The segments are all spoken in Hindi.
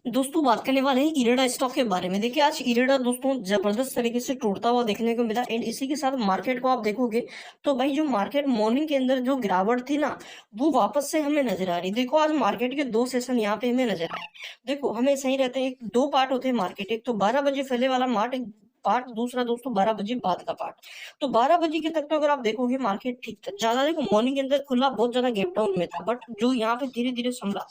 दोस्तों बात करने वाले हैं इरेडा स्टॉक के बारे में। देखिए आज इरेडा दोस्तों जबरदस्त तरीके से टूटता हुआ देखने को मिला एंड इसी के साथ मार्केट को आप देखोगे तो भाई जो मार्केट मॉर्निंग के अंदर जो गिरावट थी ना वो वापस से हमें नजर आ रही। देखो आज मार्केट के दो सेशन यहाँ पे हमें नजर आए। देखो हमें सही रहते हैं, दो पार्ट होते हैं मार्केट, एक तो 12 बजे पहले वाला पार्ट, दूसरा दोस्तों 12 बजे बाद का पार्ट। तो 12 बजे के तक तो अगर आप देखोगे मार्केट ठीक था ज्यादा। देखो मॉर्निंग के अंदर खुला बहुत ज्यादा गैप डाउन में था, बट जो यहाँ पे धीरे धीरे संभला।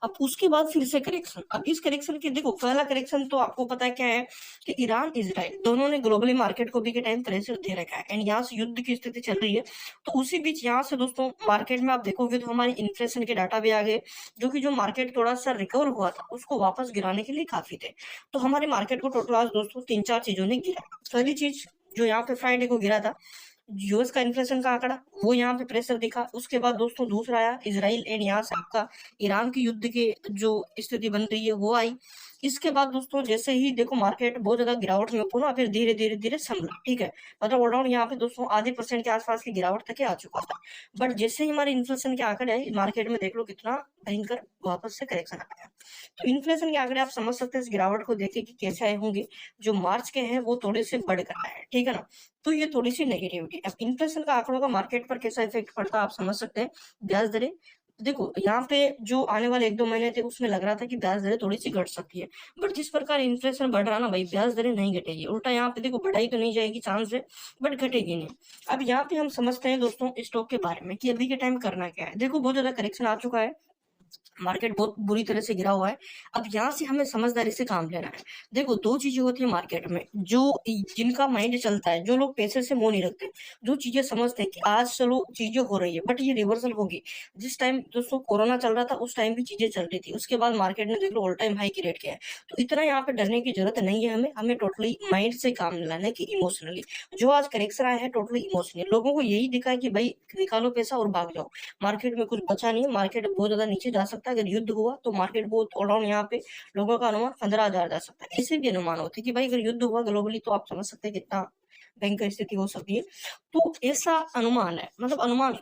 अब उसके बाद फिर से करेक्शन। अब इस करेक्शन के देखो पहला करेक्शन तो आपको पता है क्या है कि ईरान इजराइल दोनों ने ग्लोबली मार्केट को भी के टाइम प्रेशर दे रखा है एंड यहाँ से युद्ध की स्थिति चल रही है। तो उसी बीच यहाँ से दोस्तों मार्केट में आप देखोगे तो हमारी इन्फ्लेशन के डाटा भी आ गए, जो कि जो मार्केट थोड़ा सा रिकवर हुआ था उसको वापस गिराने के लिए काफी थे। तो हमारे मार्केट को टोटल आज दोस्तों तीन चार चीजों ने गिरा। पहली चीज जो यहाँ पे फ्राइडे को गिरा था, यूएस का इन्फ्लेशन का आंकड़ा, वो यहाँ पे प्रेशर दिखा। उसके बाद दोस्तों दूसरा आया इसराइल एंड यहाँ से आपका ईरान की युद्ध की जो स्थिति बन रही है वो आई। इसके बाद दोस्तों जैसे ही देखो मार्केट बहुत ज्यादा गिरावट में पहुंचा, फिर धीरे धीरे धीरे संभला। ठीक है, मतलब ऑलराउंड यहाँ पे दोस्तों आधे परसेंट के आसपास की गिरावट तक आ चुका था। बट जैसे ही हमारे इन्फ्लेशन के आंकड़े आए मार्केट में देख लो कितना भयंकर वापस से करेक्शन आया। तो इन्फ्लेशन के आंकड़े आप समझ सकते हैं इस गिरावट को देखे कि कैसे आए होंगे। जो मार्च के हैं वो थोड़े से बढ़कर आए हैं, ठीक है ना। तो ये थोड़ी सी नेगेटिविटी। अब इन्फ्लेशन का आंकड़ों का मार्केट पर कैसा इफेक्ट पड़ता है आप समझ सकते हैं। ब्याज दरें, देखो यहाँ पे जो आने वाले एक दो महीने थे उसमें लग रहा था कि ब्याज दरें थोड़ी सी घट सकती है, बट जिस प्रकार इन्फ्लेशन बढ़ रहा ना भाई ब्याज दरें नहीं घटेगी, उल्टा यहाँ पे देखो बढ़ाई तो नहीं जाएगी चांस है, बट घटेगी नहीं। अब यहाँ पे हम समझते हैं दोस्तों स्टॉक के बारे में कि अभी के टाइम करना क्या है। देखो बहुत ज्यादा करेक्शन आ चुका है, मार्केट बहुत बुरी तरह से गिरा हुआ है। अब यहाँ से हमें समझदारी से काम लेना है। देखो दो चीजें होती है मार्केट में, जो जिनका माइंड चलता है, जो लोग पैसे से मुंह नहीं रखते, जो चीजें समझते हैं कि आज चलो चीजें हो रही है बट ये रिवर्सल होगी। जिस टाइम दोस्तों कोरोना चल रहा था उस टाइम भी चीजें चल रही थी, उसके बाद मार्केट ने देख लो ऑल टाइम हाई की रेट किया है। तो इतना यहाँ पे डरने की जरूरत नहीं है, हमें हमें टोटली माइंड से काम लेना है कि इमोशनली। जो आज करेक्शन आया है टोटली इमोशनली, लोगों को यही दिखा है कि भाई निकालो पैसा और भाग जाओ। मार्केट में कुछ बचा नहीं है, मार्केट बहुत ज्यादा नीचे जा सकता है। अगर युद्ध हुआ तो मार्केट बहुत अराउंड यहाँ पे लोगों का अनुमान 15,000 जा सकता है। ऐसे भी अनुमान होते हैं कि भाई अगर युद्ध हुआ ग्लोबली तो आप समझ सकते हैं कितना भयंकर स्थिति हो सकती है। तो ऐसा अनुमान है, मतलब अनुमान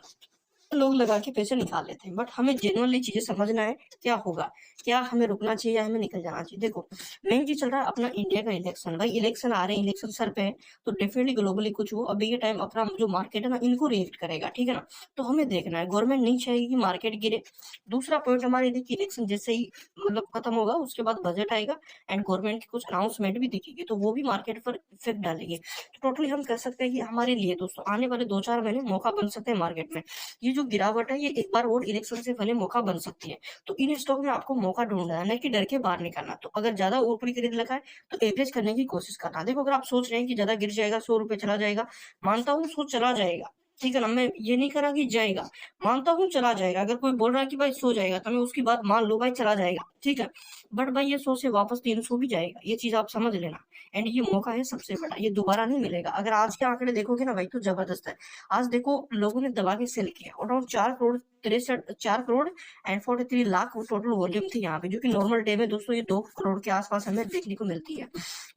लोग लगा के पैसे निकाल लेते हैं, बट हमें जेन्युइनली चीजें समझना है क्या होगा, क्या हमें रुकना चाहिए या हमें निकल जाना चाहिए। देखो मेन चीज चल रहा है अपना इंडिया का इलेक्शन। भाई इलेक्शन आ रहे हैं, इलेक्शन सर पे है, तो डेफिनेटली ग्लोबली कुछ हो। अभी के टाइम अपना जो मार्केट है ना इनको रिएक्ट करेगा, ठीक है ना। तो हमें देखना है, गवर्नमेंट नहीं चाहेगी कि मार्केट गिरे। दूसरा पॉइंट हमारे देखिए इलेक्शन जैसे ही मतलब खत्म होगा उसके बाद बजट आएगा एंड गवर्नमेंट की कुछ अनाउंसमेंट भी दिखेगी, तो वो भी मार्केट पर इफेक्ट डालेंगे। तो टोटली हम कह सकते हैं कि हमारे लिए दोस्तों आने वाले दो चार महीने मौका बन सकते हैं मार्केट में। ये जो गिरावट है ये एक बार और इलेक्शन से पहले मौका बन सकती है। तो इन स्टॉक में आपको मौका ढूंढना है, न कि डर के बाहर निकलना। तो अगर ज्यादा ऊपरी खरीद लगा है तो एवरेज करने की कोशिश करना। देखो अगर आप सोच रहे हैं कि ज्यादा गिर जाएगा, 100 रुपए चला जाएगा, मानता हूँ 100 चला जाएगा, ठीक है ना, मैं ये नहीं करा कि जाएगा, मानता हूँ चला जाएगा। अगर कोई बोल रहा है कि भाई 100 जाएगा तो मैं उसकी बात मान लो भाई चला जाएगा, ठीक है। बट भाई ये 100 से वापस 300 भी जाएगा, ये चीज आप समझ लेना। एंड ये मौका है सबसे बड़ा, ये दोबारा नहीं मिलेगा। अगर आज के आंकड़े देखोगे ना भाई तो जबरदस्त है। आज देखो लोगों ने दबा के सेल किया, अराउंड 4 करोड़ 63 4 करोड़ एंड 43 लाख वो टोटल वॉल्यूम थी यहाँ पे, जो कि नॉर्मल डे में दोस्तों ये 2 करोड़ के आसपास हमें देखने को मिलती है।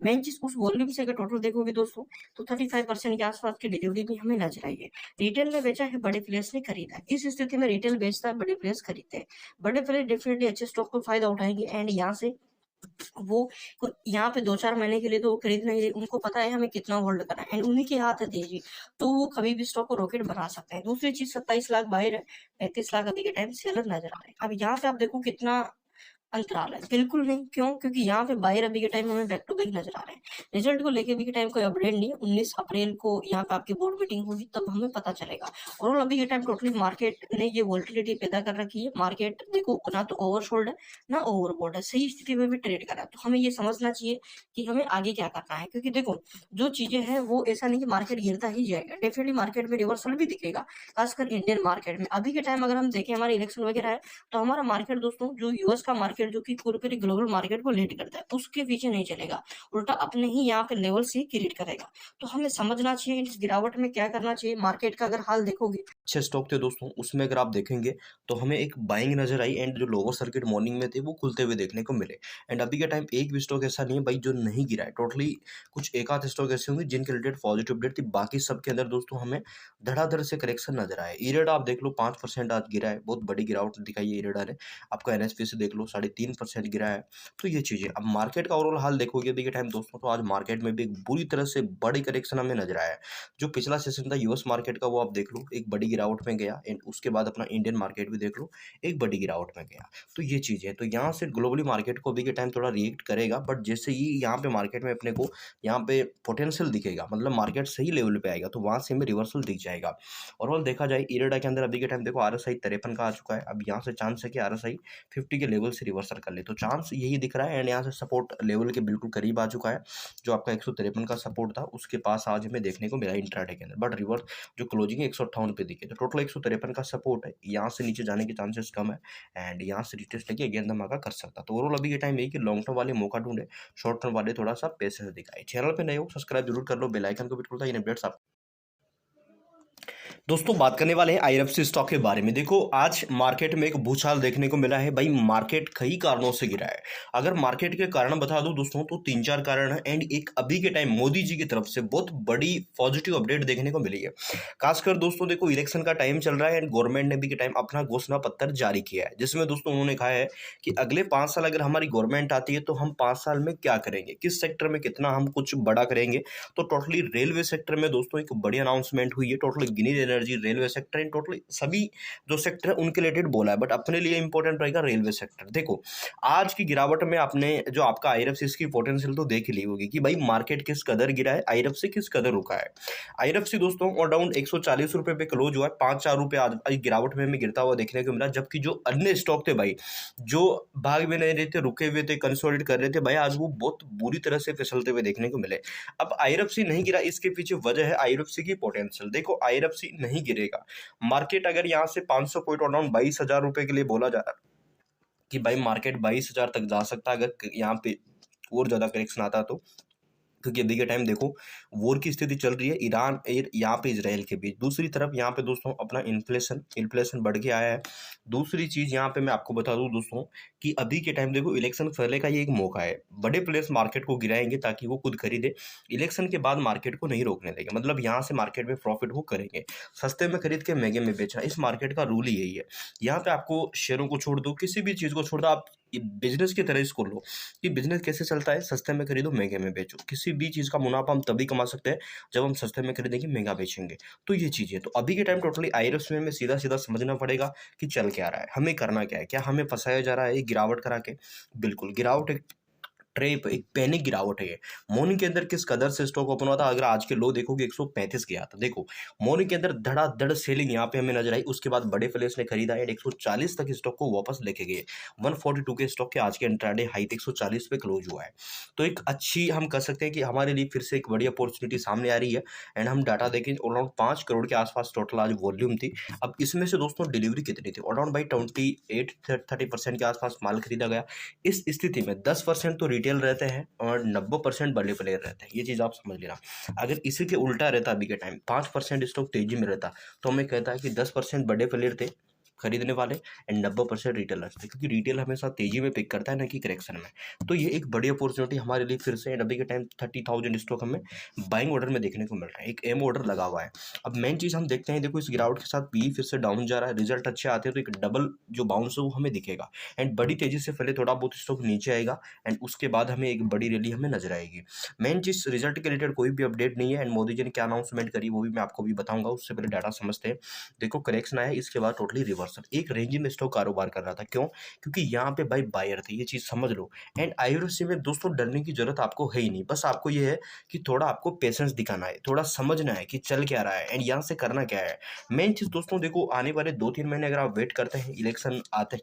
मेन चीज उस वॉल्यूम से अगर टोटल देखोगे दोस्तों तो 35% के आसपास की डिलीवरी भी हमें नजर आई है। रिटेल ने बेचा है, बड़े प्लेयर्स ने खरीदा है। इस स्थिति में रिटेल बेचता है, बड़े प्लेयर्स खरीदते हैं। बड़े प्लेयर डेफिनेटली अच्छे स्टॉक को फायदा उठाएंगे एंड यहाँ से वो यहाँ पे दो चार महीने के लिए तो वो खरीद नहीं रहे, उनको पता है हमें कितना होल्ड करना है एंड उन्हीं के हाथ है तेजी। तो वो कभी भी स्टॉक को रॉकेट बना सकते हैं। दूसरी चीज 27 लाख बाहर है, 35 लाख अभी के टाइम सेलर नजर आ रहे हैं। अब यहाँ पे आप देखो कितना अंतराल है, बिल्कुल नहीं। क्यों? क्योंकि यहाँ पे बायर अभी के टाइम में हमें बैक टू बैक नजर आ रहे हैं। रिजल्ट को लेके अभी के टाइम कोई अपडेट नहीं है, 19 अप्रैल को यहाँ पे आपकी बोर्ड मीटिंग होगी तब हमें पता चलेगा। और अभी के टाइम टोटली मार्केट ने ये वोलेटिलिटी पैदा कर रखी है। मार्केट देखो ना तो ओवरसोल्ड है ना ओवरबॉट है, सही स्थिति में भी ट्रेड कर रहा है। तो हमें ये समझना चाहिए कि हमें आगे क्या करना है, क्योंकि देखो जो चीजें हैं वो ऐसा नहीं कि मार्केट गिरता ही जाएगा, डेफिनेटली मार्केट में रिवर्सल भी दिखेगा, खासकर इंडियन मार्केट में। अभी के टाइम अगर हम देखें हमारे इलेक्शन वगैरह है तो हमारा मार्केट दोस्तों जो यूएस का मार्केट जो कि पूरे ग्लोबल मार्केट को लीड करता है उसके पीछे नहीं चलेगा, उल्टा अपने ही यहाँ पे लेवल से क्रिएट करेगा। तो हमें समझना चाहिए इस गिरावट में क्या करना चाहिए। मार्केट का अगर हाल देखोगे अच्छे स्टॉक थे दोस्तों, उसमें अगर आप देखेंगे तो हमें एक बाइंग नजर आई एंड जो लोअर सर्किट मॉर्निंग में थे वो खुलते हुए देखने को मिले। एंड अभी के टाइम एक भी स्टॉक ऐसा नहीं है भाई जो नहीं गिरा है, टोटली कुछ एक आध स्टॉक ऐसे होंगे जिनके रिलेटेड पॉजिटिव अपडेट थी, बाकी सबके अंदर दोस्तों हमें धड़ाधड़ से करेक्शन नजर आया। इरेडा आप देख लो 5% आज गिरा है, बहुत बड़ी गिरावट दिखाई है इरेडा ने। आपका एनएसपी से देख लो 3.5% गिरा है। तो ये चीजें, अब मार्केट का ओवरऑल हाल देखोगे अभी के टाइम दोस्तों, तो आज मार्केट में भी एक बुरी तरह से बड़ी करेक्शन हमें नजर आया है। जो पिछला सेशन था यूएस मार्केट का वो आप देख लो एक बड़ी गिरावट में गया, एंड उसके बाद अपना इंडियन मार्केट भी देख लो एक बड़ी गिरावट में गया। तो ये चीज़ है, तो यहाँ से ग्लोबली मार्केट को अभी के टाइम थोड़ा रिएक्ट करेगा, बट जैसे ही यहाँ पे मार्केट में अपने को यहाँ पे पोटेंशियल दिखेगा, मतलब मार्केट सही लेवल पे आएगा, तो वहाँ से हमें रिवर्सल दिख जाएगा। ओवरऑल देखा जाए इरेडा के अंदर अभी के टाइम देखो RSI 53 का आ चुका है। अब यहाँ से चांस है कि RSI 50 के लेवल से रिवर्सल कर ले, तो चांस यही दिख रहा है। एंड यहाँ से सपोर्ट लेवल के बिल्कुल करीब आ चुका है, जो आपका 153 का सपोर्ट था उसके पास आज हमें देखने को मिला इंट्राडे के अंदर, बट रिवर्स जो क्लोजिंग 158 पे दिखे, तो टोटल 153 का सपोर्ट है, यहाँ से नीचे जाने के चांसेस कम है। एंड यहाँ से रिटेस्ट लेके अगेन धमाका कर सकता। तो ओवरऑल अभी के टाइम यही कि लॉन्ग टर्म वाले मौका ढूंढे, शॉर्ट टर्म वाले थोड़ा सा पैसे दिखाए। चैनल पे नए हो सब्सक्राइब जरूर कर लो, बेल आइकन को भी खोलता है, इन अपडेट्स आप दोस्तों बात करने वाले हैं IRFC स्टॉक के बारे में। देखो आज मार्केट में एक भूचाल देखने को मिला है भाई, मार्केट कई कारणों से गिरा है। अगर मार्केट के कारण बता दूं दोस्तों तो 3-4 कारण है, एंड एक अभी के टाइम मोदी जी की तरफ से बहुत बड़ी पॉजिटिव अपडेट देखने को मिली है। खासकर दोस्तों देखो इलेक्शन का टाइम चल रहा है, एंड गवर्नमेंट ने अभी के टाइम अपना घोषणा पत्र जारी किया है, जिसमें दोस्तों उन्होंने कहा है कि अगले 5 साल अगर हमारी गवर्नमेंट आती है तो हम 5 साल में क्या करेंगे, किस सेक्टर में कितना हम कुछ बड़ा करेंगे। तो टोटली रेलवे सेक्टर में दोस्तों एक बड़ी अनाउंसमेंट हुई है, totally green energy, railway sector, इन टोटली सभी जो सेक्टर है उनके रिलेटेड बोला है, बट अपने लिए इंपॉर्टेंट रहेगा रेलवे सेक्टर। देखो आज की गिरावट में आपने जो आपका IRFC की पोटेंशियल तो देख ली होगी कि भाई मार्केट किस कदर गिरा है, IRFC किस कदर रुका है। IRFC दोस्तों अराउंड 140 रुपए पे क्लोज हुआ है, 5-4 रुपए आज गिरावट में हमें गिरता हुआ देखने को मिला। जबकि जो अन्य स्टॉक थे भाई, जो भाग में नहीं रहे थे, रुके हुए थे, कंसोलिडेट कर रहे थे भाई, आज वो बहुत बुरी तरह से फिसलते हुए देखने को मिले। अब IRFC नहीं गिरा, इसके पीछे वजह है IRFC की पोटेंशियल। देखो IRFC नहीं गिरेगा, मार्केट अगर यहाँ से 500 पॉइंट अराउंड 22,000 रुपए के लिए बोला जा रहा है कि भाई मार्केट 22,000 तक जा सकता है अगर यहाँ पे और ज्यादा करेक्शन आता तो। क्योंकि अभी के टाइम देखो वॉर की स्थिति चल रही है ईरान और यहाँ पे इसराइल के बीच, दूसरी तरफ यहाँ पे दोस्तों अपना इन्फ्लेशन बढ़ के आया है। दूसरी चीज यहाँ पे मैं आपको बता दूं दोस्तों कि अभी के टाइम देखो इलेक्शन पहले का ये एक मौका है, बड़े प्लेयर्स मार्केट को गिराएंगे ताकि वो खुद खरीदे, इलेक्शन के बाद मार्केट को नहीं रोकने देंगे, मतलब यहाँ से मार्केट में प्रॉफिट वो करेंगे, सस्ते में खरीद के महंगे में बेचना, इस मार्केट का रूल ही यही है। यहाँ पे आपको शेयरों को छोड़ दो, किसी भी चीज को छोड़ दो, आप बिजनेस की तरह इसको लो कि बिजनेस कैसे चलता है, सस्ते में खरीदो महंगे में बेचो। किसी भी चीज का मुनाफा हम तभी कमा सकते हैं जब हम सस्ते में खरीदेंगे महंगा बेचेंगे। तो ये चीज है, तो अभी के टाइम टोटली IRFC में सीधा सीधा समझना पड़ेगा कि चल क्या रहा है, हमें करना क्या है, क्या हमें फंसाया जा रहा है गिरावट करा के। बिल्कुल गिरावट एक ट्रेप, एक पैनिक गिरावट है ये। मॉर्निंग के अंदर किस कदर से स्टॉक ओपन हुआ था, अगर आज के लो देखोगे 135 गया था। देखो मॉर्निंग के अंदर धड़ाधड़ सेलिंग यहाँ पे हमें नजर आई, उसके बाद बड़े प्लेयर्स ने खरीदा एंड 140 तक स्टॉक को वापस लेके गए। 142 के स्टॉक के आज के इंट्राडे हाई 140 पे क्लोज हुआ है। तो एक अच्छी हम कह सकते हैं कि हमारे लिए फिर से एक बड़ी अपॉर्चुनिटी सामने आ रही है। एंड हम डाटा देखें अराउंड 5 करोड़ के आसपास टोटल आज वॉल्यूम थी। अब इसमें से दोस्तों डिलीवरी कितनी थी, अराउंड बाई 28-30% के आसपास माल खरीदा गया। इस स्थिति में 10% तो रिटेल रहते हैं और 90% बड़े प्लेयर रहते हैं, ये चीज आप समझ लेना। अगर इसी के उल्टा रहता अभी के टाइम 5% स्टॉक तेजी में रहता, तो हमें कहता है कि 10% बड़े प्लेयर थे खरीदने वाले एंड 90% रिटेलर्स थे, क्योंकि रिटेल हमेशा तेजी में पिक करता है ना कि करेक्शन में। तो ये एक बड़ी अपॉर्चुनिटी हमारे लिए फिर से, एंड अभी के टाइम 30,000 स्टॉक हमें बाइंग ऑर्डर में देखने को मिल रहा है, एक एम ऑर्डर लगा हुआ है। अब मेन चीज हम देखते हैं, देखो इस गिरावट के साथ पी फिर से डाउन जा रहा है, रिजल्ट अच्छे आते हैं तो एक डबल जो बाउंस है वो हमें दिखेगा, एंड बड़ी तेजी से पहले थोड़ा बहुत स्टॉक नीचे आएगा एंड उसके बाद हमें एक बड़ी रैली हमें नजर आएगी। मेन चीज रिजल्ट के रिलेटेड कोई भी अपडेट नहीं है, एंड मोदी जी ने क्या अनाउंसमेंट करी वो भी मैं आपको भी बताऊंगा, उससे पहले डाटा समझते हैं। देखो करेक्शन आया, इसके बाद टोटली रिवर्सल, एक रेंज में स्टॉक कारोबार कर रहा था, क्यों, क्योंकि यहाँ पे भाई बायर थे, ये चीज समझ लो। एंड IRFC में दोस्तों डरने की जरूरत आपको है ही नहीं, बस आपको ये है कि थोड़ा आपको पेशेंस दिखाना है, थोड़ा समझना है कि चल क्या रहा है एंड यहाँ से करना क्या है। मेन चीज दोस्तों देखो आने वाले 2-3 महीने अगर आप वेट करते हैं, इलेक्शन आते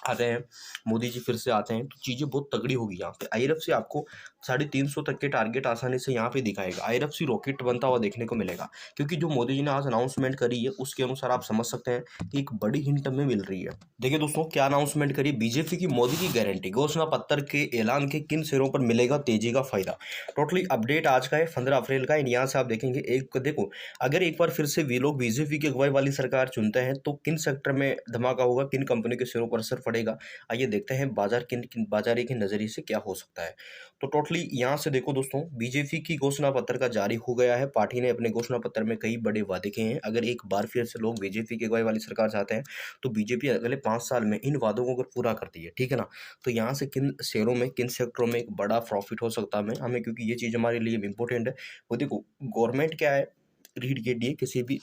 आते हैं, मोदी जी फिर से आते हैं, तो चीज़ें बहुत तगड़ी होगी यहाँ पे। आईआरएफसी आपको 350 तक के टारगेट आसानी से यहाँ पे दिखाएगा। आईआरएफसी रॉकेट बनता हुआ देखने को मिलेगा, क्योंकि जो मोदी जी ने आज अनाउंसमेंट करी है उसके अनुसार आप समझ सकते हैं कि एक बड़ी हिंट हमें मिल रही है। देखिए दोस्तों, क्या अनाउंसमेंट करी बीजेपी की, मोदी की गारंटी, घोषणा पत्र के ऐलान के किन शेयरों पर मिलेगा तेजी का फायदा। टोटली अपडेट आज का है 15 अप्रैल का। यहाँ से आप देखेंगे, एक देखो, अगर एक बार फिर से वे लोग बीजेपी की अगुवाई वाली सरकार चुनते हैं तो किन सेक्टर में धमाका होगा, किन कंपनी के शेयरों पर असर पड़ेगा। आइए देखते हैं बाजारी के नजरिए से क्या हो सकता है। तो टोटली यहाँ से देखो दोस्तों, बीजेपी की घोषणा पत्र का जारी हो गया है। पार्टी ने अपने घोषणा पत्र में कई बड़े वादे किए हैं। अगर एक बार फिर से लोग बीजेपी की अगुवाई वाली सरकार चाहते हैं तो बीजेपी अगले 5 साल में इन वादों को अगर पूरा करती है, ठीक है ना, तो यहाँ से किन शेयरों में, किन सेक्टरों में एक बड़ा प्रॉफिट हो सकता है हमें, क्योंकि ये चीज़ हमारे लिए इंपॉर्टेंट है। वो देखो, गवर्नमेंट क्या है, रीड के लिए किसी भी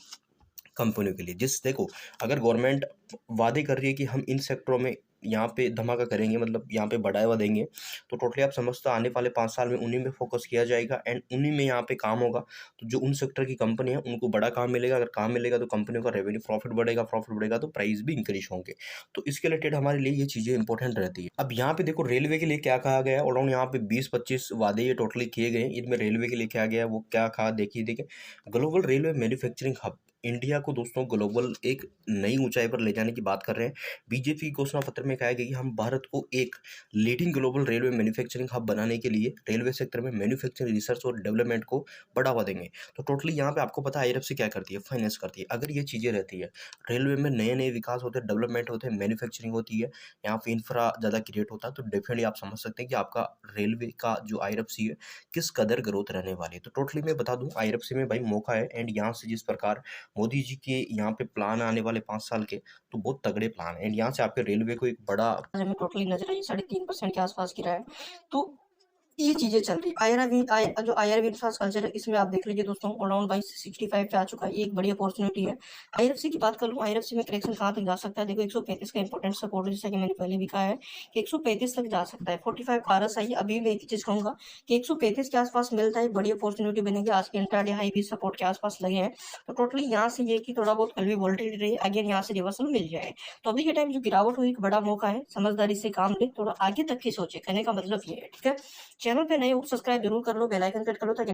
कंपनियों के लिए, जिस देखो, अगर गवर्नमेंट वादे कर रही है कि हम इन सेक्टरों में यहाँ पे धमाका करेंगे, मतलब यहाँ पे बढ़ावा देंगे, तो टोटली आप समझते हो आने वाले 5 साल में उन्हीं में फोकस किया जाएगा एंड उन्हीं में यहाँ पे काम होगा। तो जो उन सेक्टर की कंपनी है उनको बड़ा काम मिलेगा। अगर काम मिलेगा तो कंपनियों का रेवेन्यू, प्रॉफिट बढ़ेगा तो प्राइस भी इंक्रीज होंगे। तो इसके रिलेटेड हमारे लिए ये चीज़ें इंपॉर्टेंट रहती है। अब यहाँ पे देखो, रेलवे के लिए क्या कहा गया है, अराउंड यहाँ पे 20-25 वादे ये टोटली किए गए हैं। इनमें रेलवे के लिए क्या गया है, वो क्या कहा, देखिए global railway manufacturing hub, India को दोस्तों ग्लोबल एक नई ऊंचाई पर ले जाने की बात कर रहे हैं। बीजेपी घोषणा पत्र में कहा गया कि हम भारत को एक leading global railway manufacturing hub बनाने के लिए रेलवे सेक्टर में मैन्युफैक्चरिंग रिसर्च और डेवलपमेंट को बढ़ावा देंगे। तो टोटली यहाँ पे आपको पता है आईआरएफसी क्या करती है, फाइनेंस करती है। अगर ये चीज़ें रहती है, रेलवे में नए नए विकास होते हैं, डेवलपमेंट होते हैं, मैन्युफैक्चरिंग होती है, यहाँ पे इंफ्रा ज़्यादा क्रिएट होता है, तो डेफिनेटली आप समझ सकते हैं कि आपका रेलवे का जो आईआरएफसी है किस कदर ग्रोथ रहने वाली है। तो टोटली मैं बता दूं, आईआरएफसी में भाई मौका है एंड यहाँ से जिस प्रकार मोदी जी के यहाँ पे प्लान आने वाले 5 साल के, तो बहुत तगड़े प्लान है एंड यहाँ से आपके रेलवे को एक बड़ा हमें टोटली नजर आई 3.5% के आसपास गिरा है। तो ये चीजें चल रही है। जो आईआरबी इंफ्रास्ट्रक्चर है, इसमें आप देख लीजिए दोस्तों, अराउंड बाई 65 पे आ चुका है। ये एक बड़ी अपॉर्चुनिटी है। आईआरएफसी की बात कर लूँ, आईआरएफसी में करेक्शन कहाँ तक जा सकता है, देखो 135 का इंपॉर्टेंट सपोर्ट है, जैसा कि मैंने पहले भी कहा है कि 135 तक जा सकता है। 45 का आरएस आई, अभी मैं एक ही चीज कहूंगा कि 135 के आसपास मिलता है, बड़ी अपॉर्चुनिटी बनेगी। आज के इंट्राडे हाई भी सपोर्ट के आसपास लगे हैं। तो टोटली यहाँ से ये कि थोड़ा बहुत कल भी वोल्टिलिटी रही, अगेन यहाँ से रिवर्सल मिल जाए। तो अभी के टाइम जो गिरावट हुई, एक बड़ा मौका है, समझदारी से काम ले, थोड़ा आगे तक की सोचे, कहने का मतलब ये है। ठीक है, चैनल पे नए हो सब्सक्राइब जरूर कर लो, बेल आइकन क्लिक कर लो ताकि